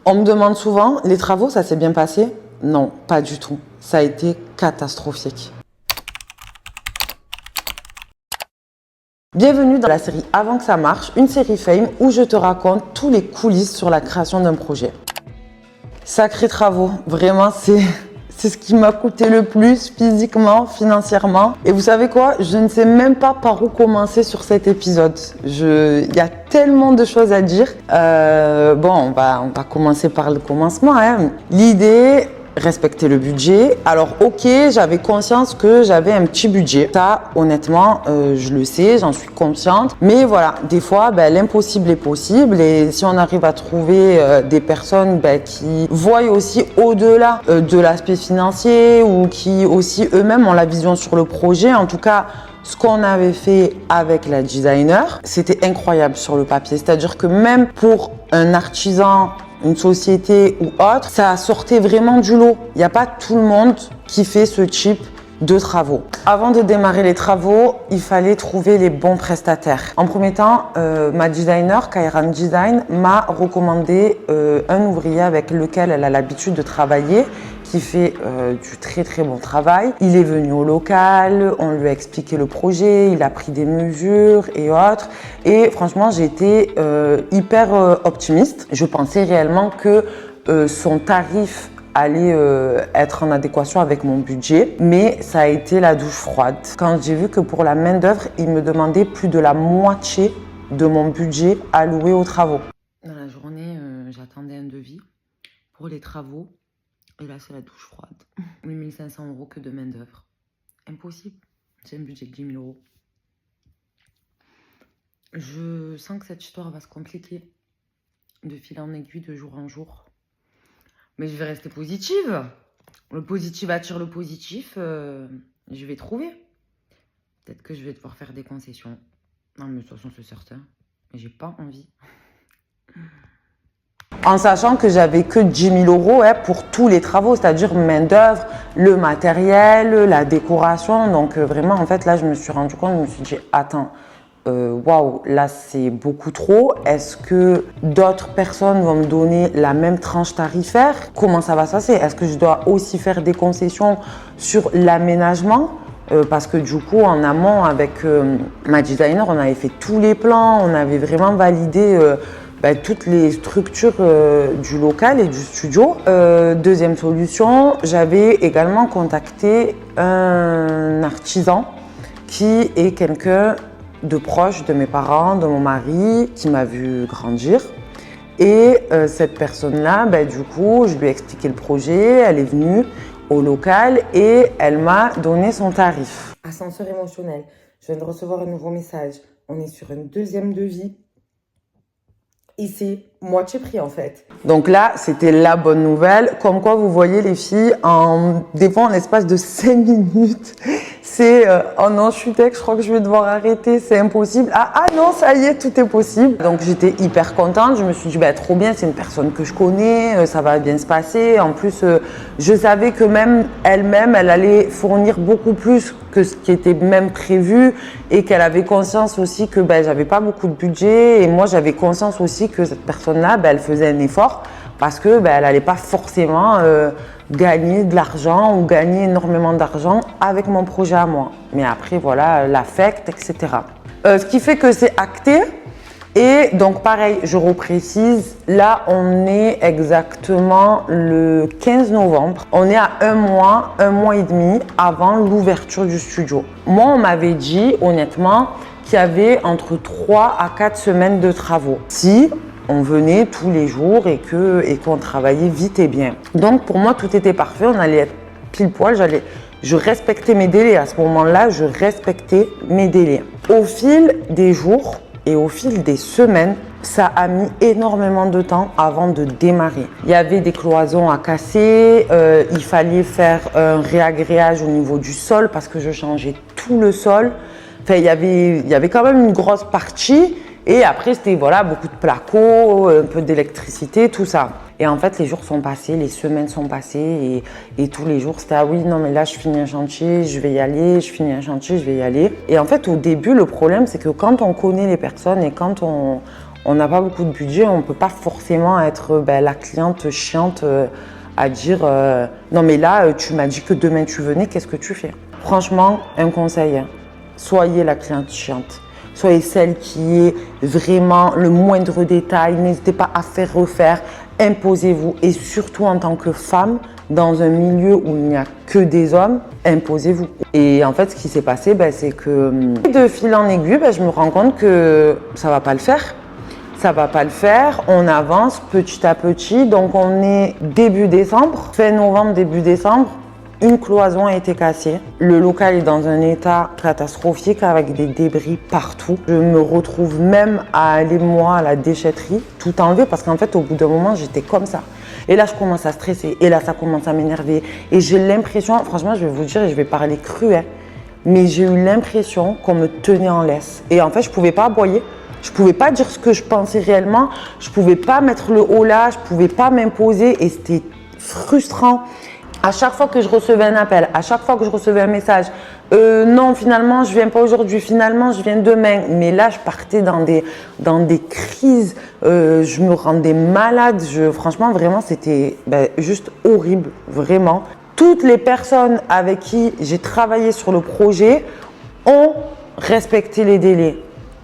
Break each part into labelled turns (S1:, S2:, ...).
S1: On me demande souvent, les travaux, ça s'est bien passé? Non, pas du tout. Ça a été catastrophique. Bienvenue dans la série Avant que ça marche, une série Fame où je te raconte tous les coulisses sur la création d'un projet. Sacrés travaux, vraiment c'est ce qui m'a coûté le plus physiquement, financièrement. Et vous savez quoi? Je ne sais même pas par où commencer sur cet épisode. Il y a tellement de choses à dire. Bon, on va commencer par le commencement, hein. L'idée, respecter le budget. Alors ok, j'avais conscience que j'avais un petit budget. Ça, honnêtement, je le sais, j'en suis consciente. Mais voilà, des fois, l'impossible est possible. Et si on arrive à trouver des personnes qui voient aussi au-delà de l'aspect financier ou qui aussi eux-mêmes ont la vision sur le projet, en tout cas, ce qu'on avait fait avec la designer, c'était incroyable sur le papier. C'est-à-dire que même pour un artisan, une société ou autre, ça sortait vraiment du lot. Il n'y a pas tout le monde qui fait ce type de travaux. Avant de démarrer les travaux, il fallait trouver les bons prestataires. En premier temps, ma designer, Kairan Design, m'a recommandé un ouvrier avec lequel elle a l'habitude de travailler, qui fait du très très bon travail. Il est venu au local, on lui a expliqué le projet, il a pris des mesures et autres. Et franchement, j'ai été hyper optimiste. Je pensais réellement que son tarif allait être en adéquation avec mon budget, mais ça a été la douche froide. Quand j'ai vu que pour la main-d'œuvre, il me demandait plus de la moitié de mon budget alloué aux travaux. Dans la journée, j'attendais un devis pour les travaux. Et là, c'est la douche froide. 8 500 € que de main-d'œuvre. Impossible. J'ai un budget de 10 000 €. Je sens que cette histoire va se compliquer de fil en aiguille, de jour en jour. Mais je vais rester positive. Le positif attire le positif. Je vais trouver. Peut-être que je vais devoir faire des concessions. Non, mais de toute façon, c'est certain. Mais j'ai pas envie. En sachant que j'avais que 10 000 € pour tous les travaux, c'est-à-dire main-d'œuvre, le matériel, la décoration. Donc vraiment, en fait, là, je me suis rendu compte, je me suis dit, attends, waouh, là, c'est beaucoup trop. Est-ce que d'autres personnes vont me donner la même tranche tarifaire? Comment ça va se passer? Est-ce que je dois aussi faire des concessions sur l'aménagement? Parce que du coup, en amont, avec ma designer, on avait fait tous les plans, on avait vraiment validé toutes les structures du local et du studio. Deuxième solution, j'avais également contacté un artisan qui est quelqu'un de proche de mes parents, de mon mari, qui m'a vu grandir. Et cette personne-là, du coup, je lui ai expliqué le projet, elle est venue au local et elle m'a donné son tarif. Ascenseur émotionnel, je viens de recevoir un nouveau message. On est sur un deuxième devis. Et c'est moitié prix en fait. Donc là, c'était la bonne nouvelle. Comme quoi, vous voyez les filles, des fois en l'espace de 5 minutes, c'est oh non, je suis tech, je crois que je vais devoir arrêter, c'est impossible. Ah non, ça y est, tout est possible. Donc j'étais hyper contente. Je me suis dit, trop bien, c'est une personne que je connais, ça va bien se passer. En plus, je savais que même elle-même, elle allait fournir beaucoup plus que ce qui était même prévu et qu'elle avait conscience aussi que j'avais pas beaucoup de budget et moi j'avais conscience aussi que cette personne-là, elle faisait un effort parce que elle n'allait pas forcément gagner de l'argent ou gagner énormément d'argent avec mon projet à moi. Mais après, voilà, l'affect, etc. Ce qui fait que c'est acté. Et donc pareil, je reprécise, là on est exactement le 15 novembre. On est à un mois et demi avant l'ouverture du studio. Moi, on m'avait dit honnêtement qu'il y avait entre 3 à 4 semaines de travaux. Si on venait tous les jours et qu'on travaillait vite et bien. Donc pour moi, tout était parfait, on allait être pile poil, je respectais mes délais. À ce moment-là, je respectais mes délais. Au fil des jours, et au fil des semaines, ça a mis énormément de temps avant de démarrer. Il y avait des cloisons à casser, il fallait faire un réagréage au niveau du sol parce que je changeais tout le sol. Enfin, il y avait quand même une grosse partie et après c'était beaucoup de placo, un peu d'électricité, tout ça. Et en fait, les jours sont passés, les semaines sont passées et tous les jours, c'était « Ah oui, non, mais là, je finis un chantier, je vais y aller, je finis un chantier, je vais y aller. » Et en fait, au début, le problème, c'est que quand on connaît les personnes et quand on On n'a pas beaucoup de budget, on ne peut pas forcément être la cliente chiante à dire non mais là tu m'as dit que demain tu venais, qu'est-ce que tu fais? Franchement, un conseil, hein. Soyez la cliente chiante. Soyez celle qui est vraiment le moindre détail, n'hésitez pas à faire refaire, imposez-vous et surtout en tant que femme, dans un milieu où il n'y a que des hommes, imposez-vous. Et en fait, ce qui s'est passé, c'est que de fil en aiguille, je me rends compte que ça va pas le faire. Ça va pas le faire, on avance petit à petit, donc on est début décembre, fin novembre, début décembre, une cloison a été cassée. Le local est dans un état catastrophique avec des débris partout. Je me retrouve même à aller moi à la déchetterie, tout enlever parce qu'en fait au bout d'un moment j'étais comme ça. Et là je commence à stresser et là ça commence à m'énerver et j'ai l'impression, franchement je vais vous dire et je vais parler cru, mais j'ai eu l'impression qu'on me tenait en laisse. Et en fait je pouvais pas aboyer. Je pouvais pas dire ce que je pensais réellement, je pouvais pas mettre le haut là, je pouvais pas m'imposer et c'était frustrant. À chaque fois que je recevais un appel, à chaque fois que je recevais un message, non finalement je viens pas aujourd'hui, finalement je viens demain. Mais là je partais dans des crises, je me rendais malade. Franchement vraiment c'était juste horrible, vraiment. Toutes les personnes avec qui j'ai travaillé sur le projet ont respecté les délais.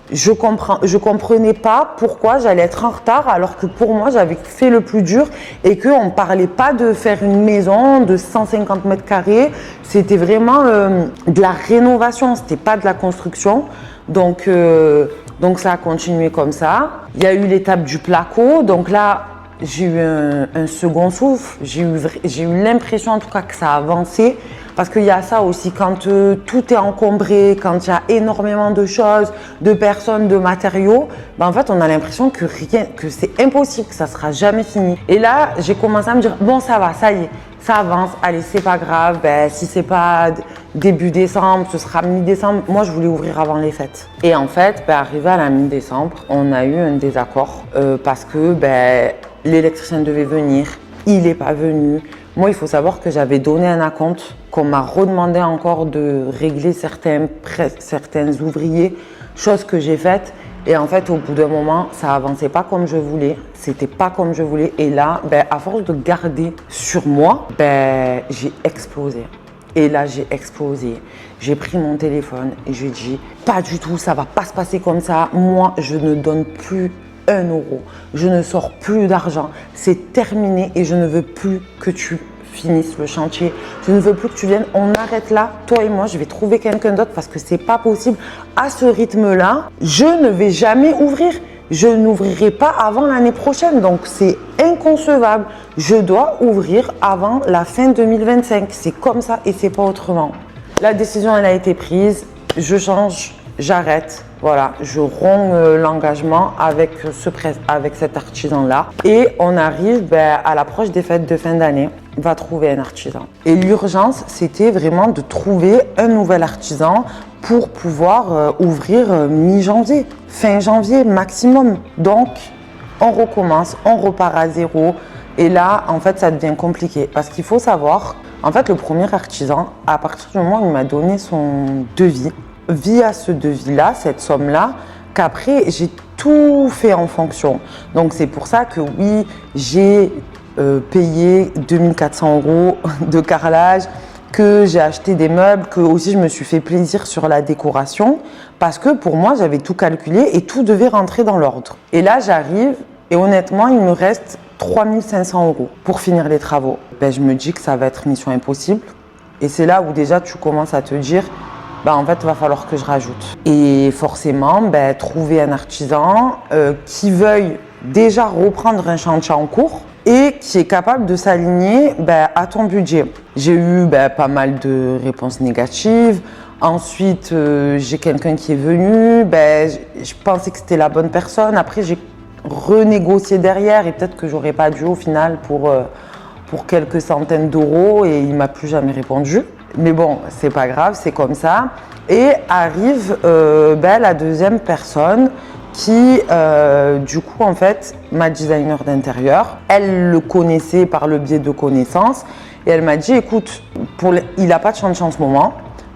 S1: Je comprenais pas pourquoi j'allais être en retard alors que pour moi j'avais fait le plus dur et qu'on ne parlait pas de faire une maison de 150 mètres carrés, c'était vraiment de la rénovation, c'était pas de la construction. Donc ça a continué comme ça. Il y a eu l'étape du placo, donc là j'ai eu un second souffle, j'ai eu l'impression en tout cas que ça a avancé. Parce qu'il y a ça aussi, quand tout est encombré, quand il y a énormément de choses, de personnes, de matériaux, en fait, on a l'impression que c'est impossible, que ça ne sera jamais fini. Et là, j'ai commencé à me dire, bon, ça va, ça y est, ça avance, allez, c'est pas grave, si c'est pas début décembre, ce sera mi-décembre. Moi, je voulais ouvrir avant les fêtes. Et en fait, arrivé à la mi-décembre, on a eu un désaccord parce que l'électricien devait venir, il n'est pas venu. Moi, il faut savoir que j'avais donné un acompte, qu'on m'a redemandé encore de régler certains ouvriers, chose que j'ai faite. Et en fait, au bout d'un moment, ça avançait pas comme je voulais. C'était pas comme je voulais. Et là, à force de garder sur moi, j'ai explosé. Et là, j'ai explosé. J'ai pris mon téléphone et j'ai dit, pas du tout, ça va pas se passer comme ça. Moi, je ne donne plus 1 euro. Je ne sors plus d'argent. C'est terminé et je ne veux plus que tu finisses le chantier. Je ne veux plus que tu viennes. On arrête là, toi et moi. Je vais trouver quelqu'un d'autre parce que c'est pas possible. À ce rythme-là, je ne vais jamais ouvrir. Je n'ouvrirai pas avant l'année prochaine. Donc, c'est inconcevable. Je dois ouvrir avant la fin 2025. C'est comme ça et c'est pas autrement. La décision, elle a été prise. Je change, j'arrête. Voilà, je romps l'engagement avec cet artisan-là. Et on arrive à l'approche des fêtes de fin d'année. On va trouver un artisan. Et l'urgence, c'était vraiment de trouver un nouvel artisan pour pouvoir ouvrir mi-janvier, fin janvier maximum. Donc, on recommence, on repart à zéro. Et là, en fait, ça devient compliqué. Parce qu'il faut savoir, en fait, le premier artisan, à partir du moment où il m'a donné son devis, via ce devis-là, cette somme-là, qu'après, j'ai tout fait en fonction. Donc, c'est pour ça que oui, j'ai payé 2400 € de carrelage, que j'ai acheté des meubles, que aussi je me suis fait plaisir sur la décoration, parce que pour moi, j'avais tout calculé et tout devait rentrer dans l'ordre. Et là, j'arrive et honnêtement, il me reste 3500 € pour finir les travaux. Je me dis que ça va être mission impossible. Et c'est là où déjà tu commences à te dire, en fait, il va falloir que je rajoute. Et forcément, trouver un artisan qui veuille déjà reprendre un chantier en cours et qui est capable de s'aligner à ton budget. J'ai eu pas mal de réponses négatives. Ensuite, j'ai quelqu'un qui est venu. Je pensais que c'était la bonne personne. Après, j'ai renégocié derrière et peut-être que j'aurais pas dû au final pour quelques centaines d'euros et il m'a plus jamais répondu. Mais bon, c'est pas grave, c'est comme ça. Et arrive la deuxième personne qui, du coup, en fait, ma designer d'intérieur, elle le connaissait par le biais de connaissances et elle m'a dit, écoute, il n'a pas de chantier en ce moment,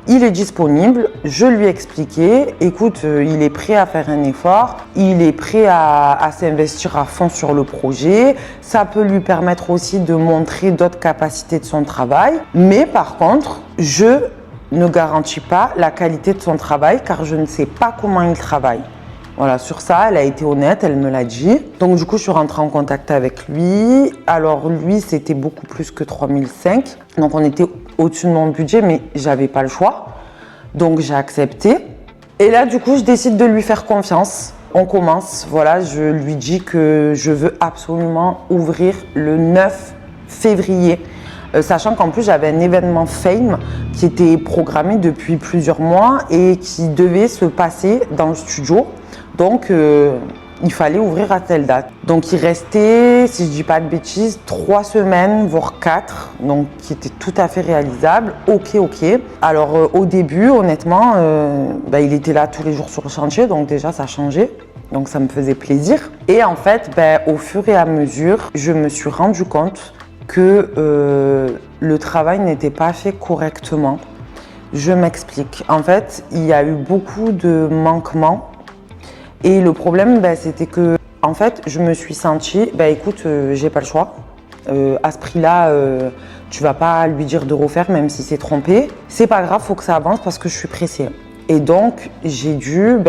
S1: Il est disponible, je lui ai expliqué, écoute, il est prêt à faire un effort, il est prêt à s'investir à fond sur le projet, ça peut lui permettre aussi de montrer d'autres capacités de son travail, mais par contre, je ne garantis pas la qualité de son travail car je ne sais pas comment il travaille. Voilà, sur ça, elle a été honnête, elle me l'a dit. Donc du coup, je suis rentrée en contact avec lui. Alors lui, c'était beaucoup plus que 3005. Donc on était au-dessus de mon budget, mais j'avais pas le choix. Donc j'ai accepté. Et là, du coup, je décide de lui faire confiance. On commence, voilà, je lui dis que je veux absolument ouvrir le 9 février. Sachant qu'en plus, j'avais un événement Fame qui était programmé depuis plusieurs mois et qui devait se passer dans le studio. Donc, il fallait ouvrir à telle date. Donc, il restait, si je ne dis pas de bêtises, 3 semaines, voire 4, donc qui était tout à fait réalisable. Ok. Alors, au début, honnêtement, il était là tous les jours sur le chantier, donc déjà, ça changeait. Donc, ça me faisait plaisir. Et en fait, au fur et à mesure, je me suis rendu compte que le travail n'était pas fait correctement. Je m'explique. En fait, il y a eu beaucoup de manquements. Et le problème, c'était que, en fait, je me suis sentie, écoute, j'ai pas le choix. À ce prix-là, tu vas pas lui dire de refaire, même si c'est trompé. C'est pas grave, faut que ça avance parce que je suis pressée. Et donc, j'ai dû,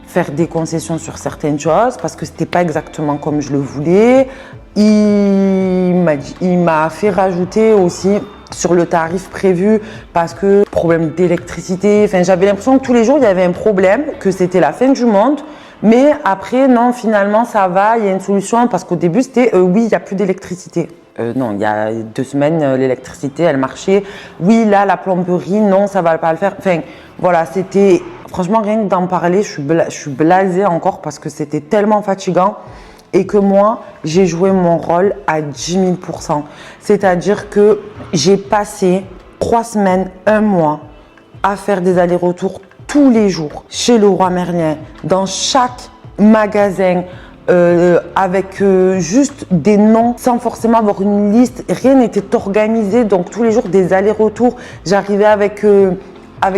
S1: faire des concessions sur certaines choses parce que c'était pas exactement comme je le voulais. Il m'a fait rajouter aussi sur le tarif prévu parce que problème d'électricité, j'avais l'impression que tous les jours il y avait un problème, que c'était la fin du monde, mais après non, finalement ça va, il y a une solution parce qu'au début c'était oui, il n'y a plus d'électricité. Non, il y a 2 semaines l'électricité elle marchait, oui là la plomberie, non ça va pas le faire, voilà, c'était franchement rien que d'en parler, je suis blasée encore parce que c'était tellement fatigant. Et que moi, j'ai joué mon rôle à 10 000%. C'est-à-dire que j'ai passé 3 semaines, 1 mois à faire des allers-retours tous les jours chez Leroy Merlin, dans chaque magasin, avec juste des noms, sans forcément avoir une liste. Rien n'était organisé, donc tous les jours des allers-retours. J'arrivais avec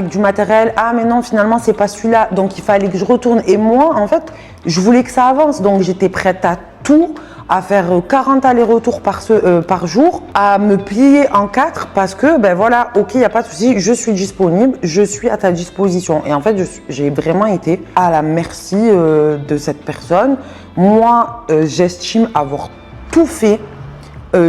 S1: du matériel, ah mais non finalement c'est pas celui-là, donc il fallait que je retourne. Et moi en fait je voulais que ça avance, donc j'étais prête à tout, à faire 40 allers-retours par jour, à me plier en 4 parce que voilà, ok, il n'y a pas de souci, je suis disponible, je suis à ta disposition. Et en fait j'ai vraiment été à la merci de cette personne. Moi j'estime avoir tout fait.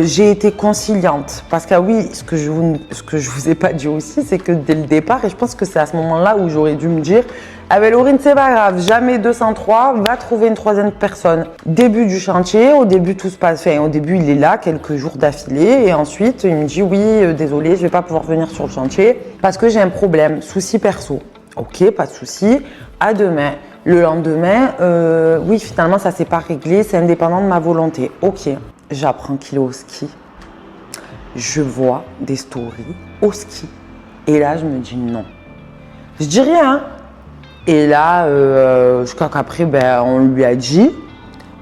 S1: J'ai été conciliante parce que oui, ce que je vous ai pas dit aussi, c'est que dès le départ, et je pense que c'est à ce moment-là où j'aurais dû me dire, ah ben Laurine, c'est pas grave, jamais 203, va trouver une 3e personne. Début du chantier, au début tout se passe, au début il est là quelques jours d'affilée et ensuite il me dit oui, désolé, je vais pas pouvoir venir sur le chantier parce que j'ai un problème, souci perso. Ok, pas de souci, à demain. Le lendemain, oui, finalement ça s'est pas réglé, c'est indépendant de ma volonté. Ok. J'apprends qu'il est au ski, je vois des stories au ski. Et là, je me dis non. Je dis rien. Et là, jusqu'à qu'après, on lui a dit,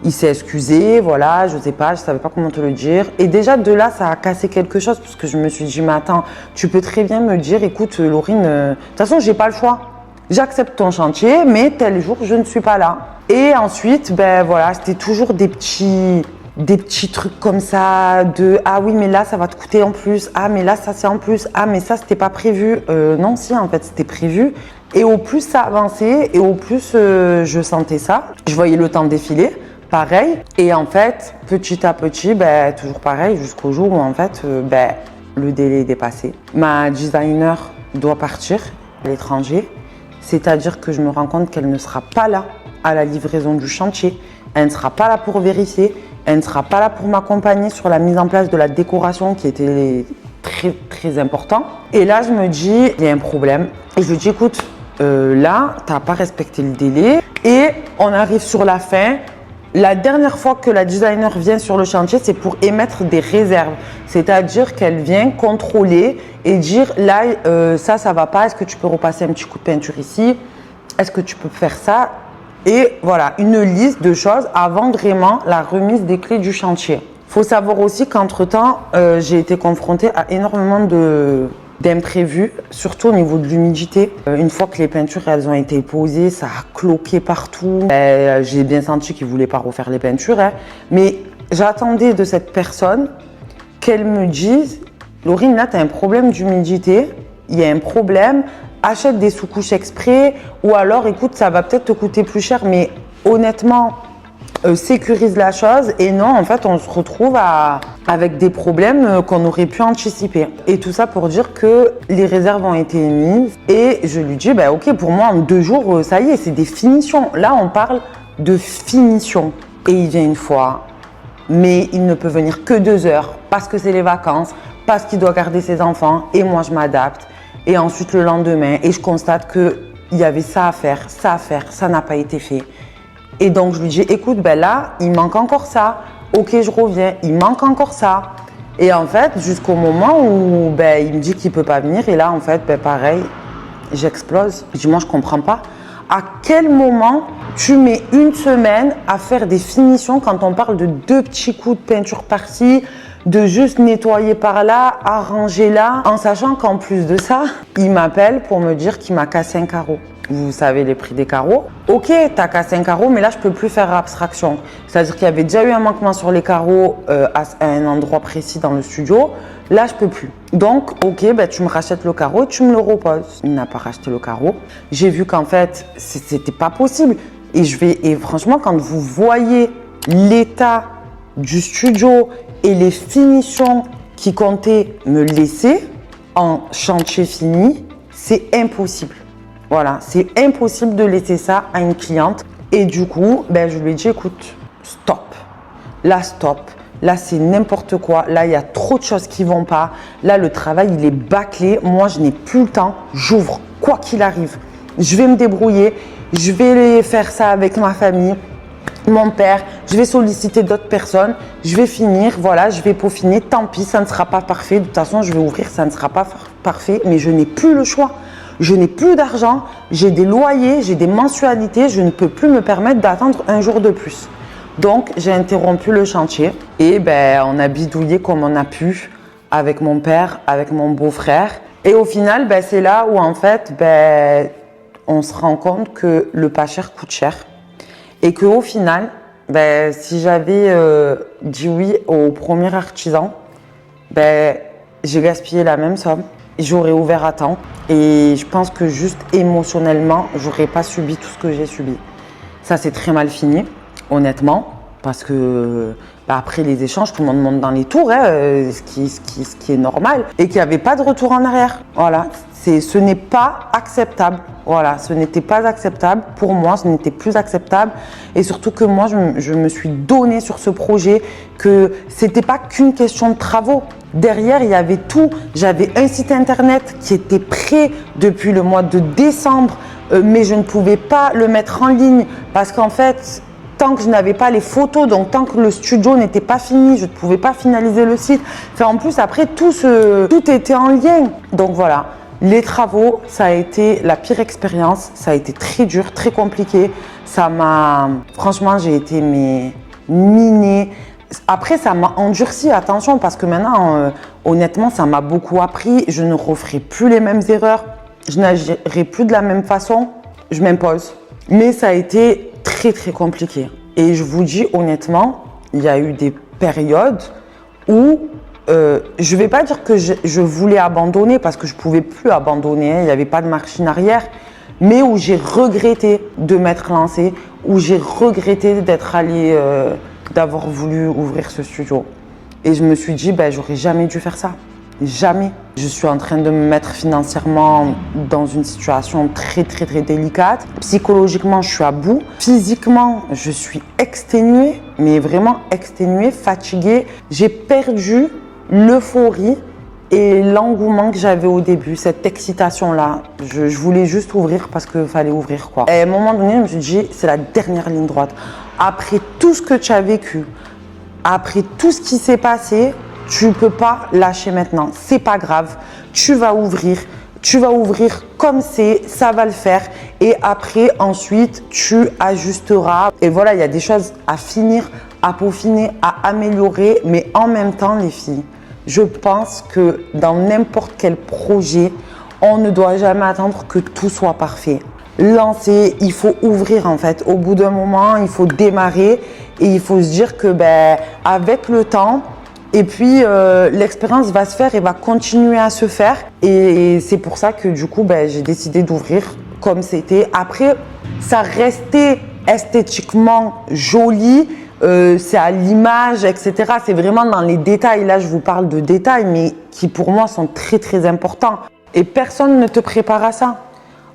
S1: il s'est excusé, voilà, je sais pas, je savais pas comment te le dire. Et déjà, de là, ça a cassé quelque chose, parce que je me suis dit, mais attends, tu peux très bien me dire, écoute, Laurine, de toute façon, j'ai pas le choix. J'accepte ton chantier, mais tel jour, je ne suis pas là. Et ensuite, voilà, c'était toujours des petits trucs comme ça de ah oui mais là ça va te coûter en plus, ah mais là ça c'est en plus, ah mais ça c'était pas prévu, non si en fait c'était prévu. Et au plus ça avançait et au plus je sentais ça, je voyais le temps défiler, pareil. Et en fait petit à petit toujours pareil jusqu'au jour où en fait le délai est dépassé. Ma designer doit partir à l'étranger, c'est-à-dire que je me rends compte qu'elle ne sera pas là à la livraison du chantier, elle ne sera pas là pour vérifier. Elle ne sera pas là pour m'accompagner sur la mise en place de la décoration qui était très très important. Et là, je me dis, il y a un problème. Et je lui dis, écoute, là, tu n'as pas respecté le délai. Et on arrive sur la fin. La dernière fois que la designer vient sur le chantier, c'est pour émettre des réserves. C'est-à-dire qu'elle vient contrôler et dire, là, ça va pas. Est-ce que tu peux repasser un petit coup de peinture ici? Est-ce que tu peux faire ça? Et voilà, une liste de choses avant vraiment la remise des clés du chantier. Il faut savoir aussi qu'entre-temps, j'ai été confrontée à énormément de d'imprévus, surtout au niveau de l'humidité. Une fois que les peintures elles ont été posées, ça a cloqué partout. J'ai bien senti qu'ils ne voulaient pas refaire les peintures, hein. Mais j'attendais de cette personne qu'elle me dise « Laurine, là, tu as un problème d'humidité, il y a un problème, achète des sous-couches exprès ou alors, écoute, ça va peut-être te coûter plus cher, mais honnêtement, sécurise la chose. » Et non, en fait, on se retrouve avec des problèmes qu'on aurait pu anticiper. Et tout ça pour dire que les réserves ont été émises et je lui dis, bah, ok, pour moi, en 2 jours, ça y est, c'est des finitions. Là, on parle de finition. Et il vient une fois, mais il ne peut venir que 2 heures parce que c'est les vacances, parce qu'il doit garder ses enfants et moi, je m'adapte. Et ensuite, le lendemain, et je constate qu'il y avait ça à faire, ça n'a pas été fait. Et donc, je lui dis, écoute, ben là, il manque encore ça. Ok, je reviens, il manque encore ça. Et en fait, jusqu'au moment où ben, il me dit qu'il ne peut pas venir. Et là, en fait, ben, pareil, j'explose. Je dis, moi, je ne comprends pas. À quel moment tu mets 1 semaine à faire des finitions quand on parle de 2 petits coups de peinture par-ci, de juste nettoyer par là, arranger là, en sachant qu'en plus de ça, il m'appelle pour me dire qu'il m'a cassé un carreau. Vous savez les prix des carreaux. Ok, t'as cassé un carreau, mais là, je peux plus faire abstraction. C'est-à-dire qu'il y avait déjà eu un manquement sur les carreaux à un endroit précis dans le studio. Là, je peux plus. Donc, ok, ben, tu me rachètes le carreau et tu me le reposes. Il n'a pas racheté le carreau. J'ai vu qu'en fait, c'était pas possible. Et franchement, quand vous voyez l'état du studio et les finitions qu'il comptait me laisser en chantier fini, c'est impossible. Voilà, c'est impossible de laisser ça à une cliente. Et du coup, ben, je lui ai dit, écoute, stop. Là, stop. Là, c'est n'importe quoi. Là, il y a trop de choses qui ne vont pas. Là, le travail, il est bâclé. Moi, je n'ai plus le temps. J'ouvre, quoi qu'il arrive. Je vais me débrouiller. Je vais faire ça avec ma famille, mon père. Je vais solliciter d'autres personnes. Je vais finir. Voilà, je vais peaufiner. Tant pis, ça ne sera pas parfait. De toute façon, je vais ouvrir. Ça ne sera pas parfait. Mais je n'ai plus le choix. Je n'ai plus d'argent, j'ai des loyers, j'ai des mensualités, je ne peux plus me permettre d'attendre 1 jour de plus. Donc, j'ai interrompu le chantier et ben, on a bidouillé comme on a pu avec mon père, avec mon beau-frère. Et au final, ben, c'est là où en fait, ben, on se rend compte que le pas cher coûte cher. Et qu'au final, ben, si j'avais dit oui au premier artisan, ben, j'ai gaspillé la même somme. J'aurais ouvert à temps et je pense que juste émotionnellement, j'aurais pas subi tout ce que j'ai subi. Ça s'est très mal fini, honnêtement, parce que bah, après les échanges, tout le monde monte dans les tours, hein, ce qui est normal, et qu'il n'y avait pas de retour en arrière. Voilà, ce n'est pas acceptable. Voilà, ce n'était pas acceptable. Pour moi, ce n'était plus acceptable. Et surtout que moi, je me suis donnée sur ce projet, que c'était pas qu'une question de travaux. Derrière, il y avait tout. J'avais un site internet qui était prêt depuis le mois de décembre, mais je ne pouvais pas le mettre en ligne parce qu'en fait, tant que je n'avais pas les photos, donc tant que le studio n'était pas fini, je ne pouvais pas finaliser le site. Enfin, en plus, après, tout était en lien. Donc voilà. Les travaux, ça a été la pire expérience. Ça a été très dur, très compliqué. Franchement, j'ai été minée. Après, ça m'a endurci, attention, parce que maintenant, honnêtement, ça m'a beaucoup appris. Je ne referai plus les mêmes erreurs. Je n'agirai plus de la même façon. Je m'impose. Mais ça a été très, très compliqué. Et je vous dis honnêtement, il y a eu des périodes où je ne vais pas dire que je voulais abandonner parce que je ne pouvais plus abandonner, hein, il n'y avait pas de machine arrière, mais où j'ai regretté de m'être lancée, où j'ai regretté d'être allée, d'avoir voulu ouvrir ce studio. Et je me suis dit, ben, j'aurais jamais dû faire ça. Jamais. Je suis en train de me mettre financièrement dans une situation très, très, très délicate. Psychologiquement, je suis à bout. Physiquement, je suis exténuée, mais vraiment exténuée, fatiguée. J'ai perdu l'euphorie et l'engouement que j'avais au début, cette excitation-là. Je voulais juste ouvrir parce qu'il fallait ouvrir, quoi. Et à un moment donné, je me suis dit, c'est la dernière ligne droite. Après tout ce que tu as vécu, après tout ce qui s'est passé, tu ne peux pas lâcher maintenant. C'est pas grave. Tu vas ouvrir comme c'est, ça va le faire. Et après, ensuite, tu ajusteras. Et voilà, il y a des choses à finir, à peaufiner, à améliorer. Mais en même temps, les filles, je pense que dans n'importe quel projet, on ne doit jamais attendre que tout soit parfait. Lancer, il faut ouvrir en fait. Au bout d'un moment, il faut démarrer et il faut se dire que avec le temps, et puis l'expérience va se faire et va continuer à se faire. Et c'est pour ça que du coup, j'ai décidé d'ouvrir comme c'était. Après, ça restait esthétiquement joli. C'est à l'image, etc. C'est vraiment dans les détails. Là, je vous parle de détails, mais qui pour moi sont très très importants. Et personne ne te prépare à ça.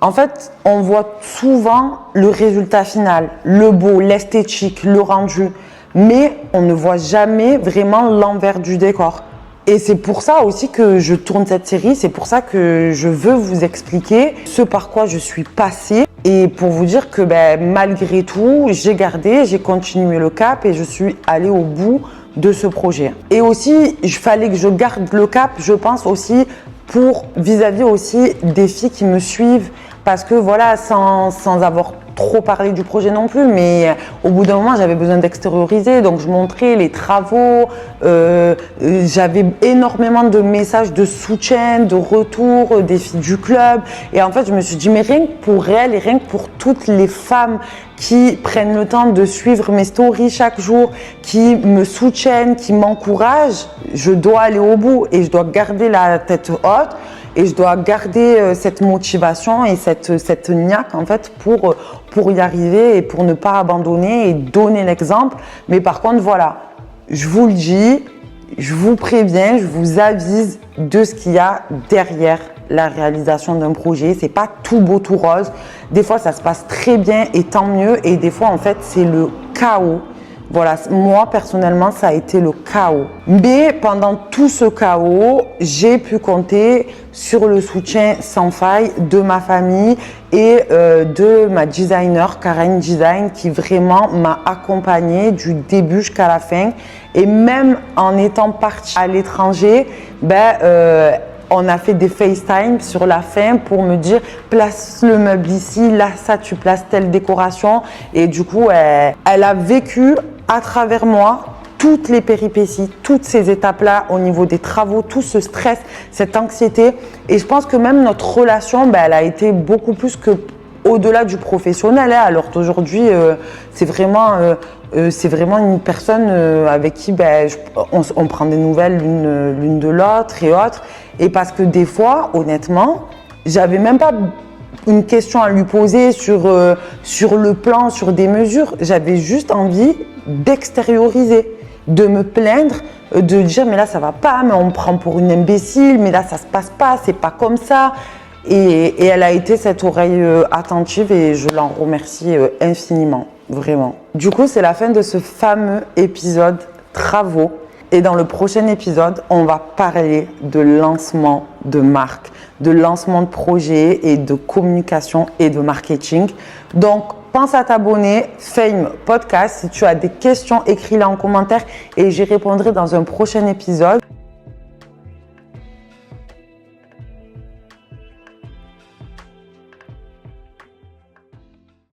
S1: En fait, on voit souvent le résultat final, le beau, l'esthétique, le rendu, mais on ne voit jamais vraiment l'envers du décor. Et c'est pour ça aussi que je tourne cette série, c'est pour ça que je veux vous expliquer ce par quoi je suis passée et pour vous dire que malgré tout, j'ai continué le cap et je suis allée au bout de ce projet. Et aussi, il fallait que je garde le cap, je pense aussi, pour vis-à-vis aussi des filles qui me suivent, parce que voilà, sans avoir trop parlé du projet non plus, mais au bout d'un moment, j'avais besoin d'extérioriser, donc je montrais les travaux, j'avais énormément de messages de soutien, de retour des filles du club, et en fait, je me suis dit, mais rien que pour elles et rien que pour toutes les femmes qui prennent le temps de suivre mes stories chaque jour, qui me soutiennent, qui m'encouragent, je dois aller au bout et je dois garder la tête haute et je dois garder cette motivation et cette niaque en fait pour y arriver et pour ne pas abandonner et donner l'exemple. Mais par contre, voilà, je vous le dis, je vous préviens, je vous avise de ce qu'il y a derrière la réalisation d'un projet. C'est pas tout beau, tout rose. Des fois, ça se passe très bien et tant mieux. Et des fois, en fait, c'est le chaos. Voilà, moi, personnellement, ça a été le chaos. Mais pendant tout ce chaos, j'ai pu compter sur le soutien sans faille de ma famille et de ma designer, Karen Design, qui vraiment m'a accompagnée du début jusqu'à la fin. Et même en étant partie à l'étranger, on a fait des FaceTime sur la fin pour me dire place le meuble ici, là ça tu places telle décoration. Et du coup, elle a vécu à travers moi toutes les péripéties, toutes ces étapes-là au niveau des travaux, tout ce stress, cette anxiété. Et je pense que même notre relation, elle a été beaucoup plus que au-delà du professionnel. Alors d'aujourd'hui, c'est vraiment une personne avec qui on prend des nouvelles l'une de l'autre et autres. Et parce que des fois, honnêtement, j'avais même pas une question à lui poser sur le plan, sur des mesures. J'avais juste envie d'extérioriser, de me plaindre, de dire mais là ça va pas, mais on me prend pour une imbécile, mais là ça se passe pas, c'est pas comme ça. Et elle a été cette oreille attentive et je l'en remercie infiniment, vraiment. Du coup, c'est la fin de ce fameux épisode travaux. Et dans le prochain épisode, on va parler de lancement de marque, de lancement de projet et de communication et de marketing. Donc, pense à t'abonner, Fame Podcast. Si tu as des questions, écris-les en commentaire et j'y répondrai dans un prochain épisode.